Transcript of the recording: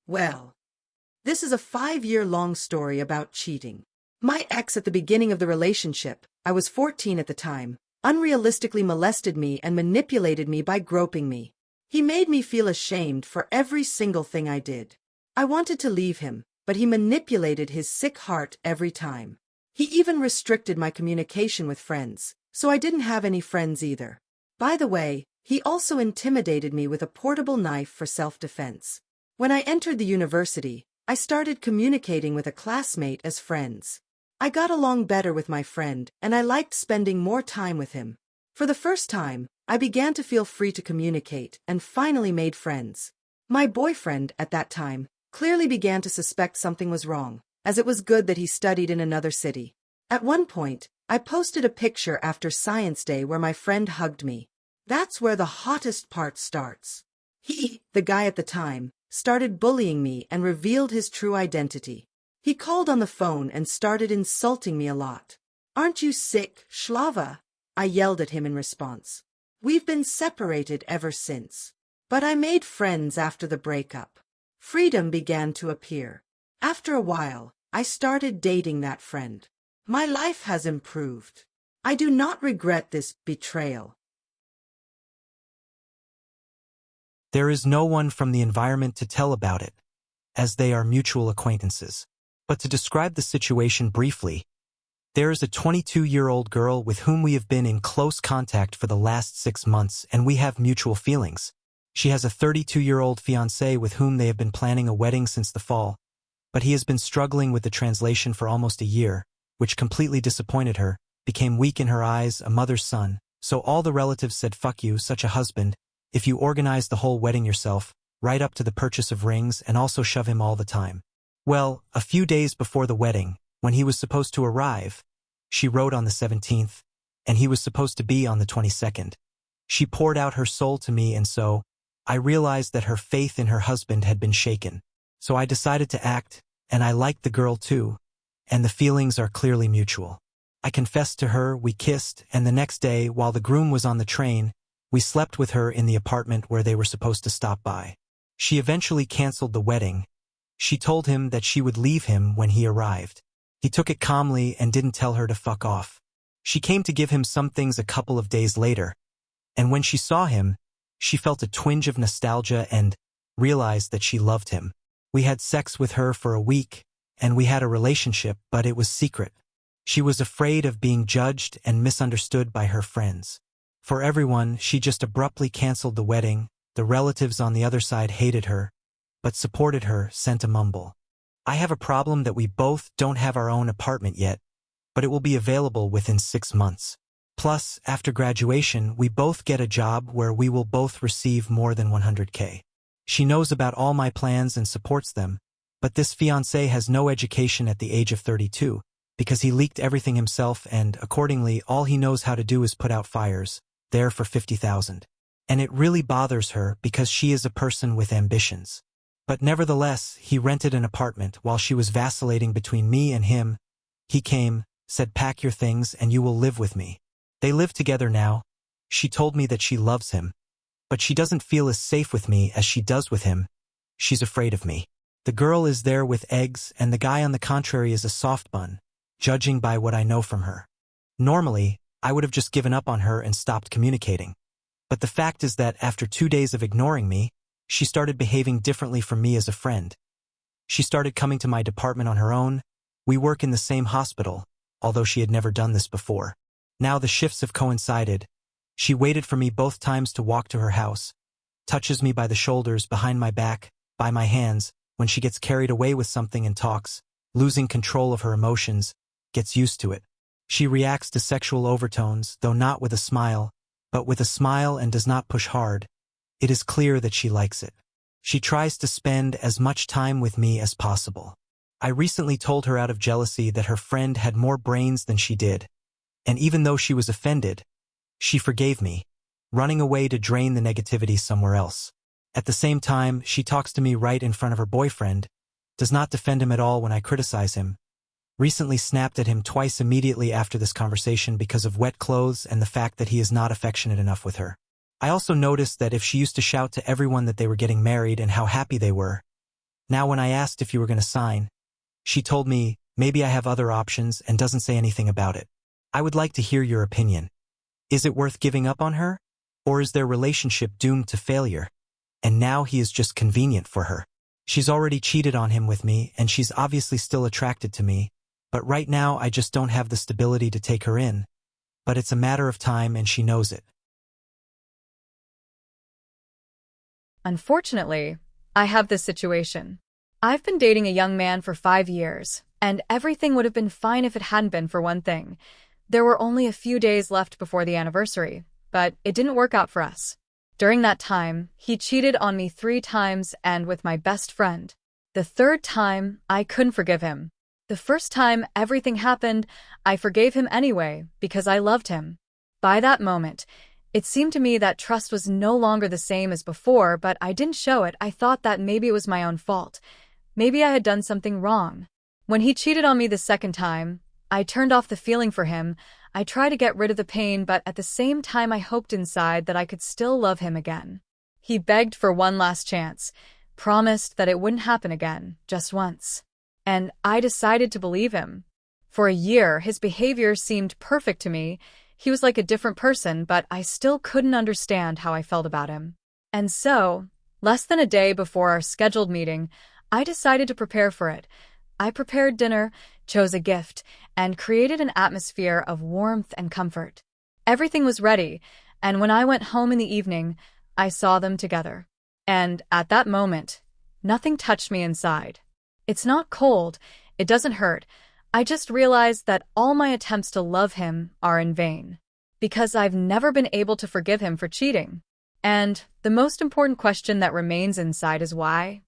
Well, this is a 5-year-long story about cheating. My ex at the beginning of the relationship, I was 14 at the time, unrealistically molested me and manipulated me by groping me. He made me feel ashamed for every single thing I did. I wanted to leave him, but he manipulated his sick heart every time. He even restricted my communication with friends, so I didn't have any friends either. By the way, he also intimidated me with a portable knife for self-defense. When I entered the university, I started communicating with a classmate as friends. I got along better with my friend, and I liked spending more time with him. For the first time, I began to feel free to communicate and finally made friends. My boyfriend, at that time, clearly began to suspect something was wrong, as it was good that he studied in another city. At one point, I posted a picture after Science Day where my friend hugged me. That's where the hottest part starts. He, the guy at the time, started bullying me and revealed his true identity. He called on the phone and started insulting me a lot. "Aren't you sick, Slava?" I yelled at him in response. We've been separated ever since. But I made friends after the breakup. Freedom began to appear. After a while, I started dating that friend. My life has improved. I do not regret this betrayal. There is no one from the environment to tell about it, as they are mutual acquaintances. But to describe the situation briefly, there is a 22-year-old girl with whom we have been in close contact for the last 6 months, and we have mutual feelings. She has a 32-year-old fiancé with whom they have been planning a wedding since the fall, but he has been struggling with the translation for almost a year, which completely disappointed her, became weak in her eyes, a mother's son. So all the relatives said, "Fuck you, such a husband, if you organize the whole wedding yourself, right up to the purchase of rings, and also shove him all the time." Well, a few days before the wedding, when he was supposed to arrive, she wrote on the 17th, and he was supposed to be on the 22nd. She poured out her soul to me, and so I realized that her faith in her husband had been shaken. So I decided to act, and I liked the girl too, and the feelings are clearly mutual. I confessed to her, we kissed, and the next day, while the groom was on the train, we slept with her in the apartment where they were supposed to stop by. She eventually canceled the wedding. She told him that she would leave him when he arrived. He took it calmly and didn't tell her to fuck off. She came to give him some things a couple of days later, and when she saw him, she felt a twinge of nostalgia and realized that she loved him. We had sex with her for a week, and we had a relationship, but it was secret. She was afraid of being judged and misunderstood by her friends. For everyone, she just abruptly canceled the wedding. The relatives on the other side hated her, but supported her, sent a mumble. "I have a problem that we both don't have our own apartment yet, but it will be available within 6 months. Plus, after graduation, we both get a job where we will both receive more than 100K. She knows about all my plans and supports them, but this fiancé has no education at the age of 32, because he leaked everything himself and, accordingly, all he knows how to do is put out fires, there for 50,000. And it really bothers her because she is a person with ambitions. But nevertheless, he rented an apartment while she was vacillating between me and him. He came, said, 'Pack your things and you will live with me.' They live together now. She told me that she loves him, but she doesn't feel as safe with me as she does with him. She's afraid of me. The girl is there with eggs, and the guy on the contrary is a soft bun, judging by what I know from her. Normally, I would have just given up on her and stopped communicating. But the fact is that after 2 days of ignoring me, she started behaving differently from me as a friend. She started coming to my department on her own. We work in the same hospital, although she had never done this before. Now the shifts have coincided. She waited for me both times to walk to her house, touches me by the shoulders, behind my back, by my hands, when she gets carried away with something and talks, losing control of her emotions, gets used to it. She reacts to sexual overtones, though not with a smile, but with a smile, and does not push hard. It is clear that she likes it. She tries to spend as much time with me as possible. I recently told her out of jealousy that her friend had more brains than she did, and even though she was offended, she forgave me, running away to drain the negativity somewhere else. At the same time, she talks to me right in front of her boyfriend, does not defend him at all when I criticize him, recently snapped at him twice immediately after this conversation because of wet clothes and the fact that he is not affectionate enough with her. I also noticed that if she used to shout to everyone that they were getting married and how happy they were, Now when I asked if you were going to sign, she told me maybe I have other options and doesn't say anything about it. I would like to hear your opinion. Is it worth giving up on her? Or is their relationship doomed to failure? And now he is just convenient for her. She's already cheated on him with me, and she's obviously still attracted to me, but right now I just don't have the stability to take her in. But it's a matter of time and she knows it. Unfortunately, I have this situation. I've been dating a young man for 5 years, and everything would have been fine if it hadn't been for one thing. There were only a few days left before the anniversary, but it didn't work out for us. During that time, he cheated on me 3 times and with my best friend. The 3rd time, I couldn't forgive him. The first time everything happened, I forgave him anyway because I loved him. By that moment, it seemed to me that trust was no longer the same as before, but I didn't show it. I thought that maybe it was my own fault. Maybe I had done something wrong. When he cheated on me the 2nd time, I turned off the feeling for him. I tried to get rid of the pain, but at the same time I hoped inside that I could still love him again. He begged for one last chance, promised that it wouldn't happen again, just once. And I decided to believe him. For a year, his behavior seemed perfect to me. He was like a different person, but I still couldn't understand how I felt about him. And so, less than a day before our scheduled meeting, I decided to prepare for it. I prepared dinner, chose a gift, and created an atmosphere of warmth and comfort. Everything was ready, and when I went home in the evening, I saw them together. And at that moment, nothing touched me inside. It's not cold, it doesn't hurt. I just realized that all my attempts to love him are in vain, because I've never been able to forgive him for cheating. And the most important question that remains inside is why?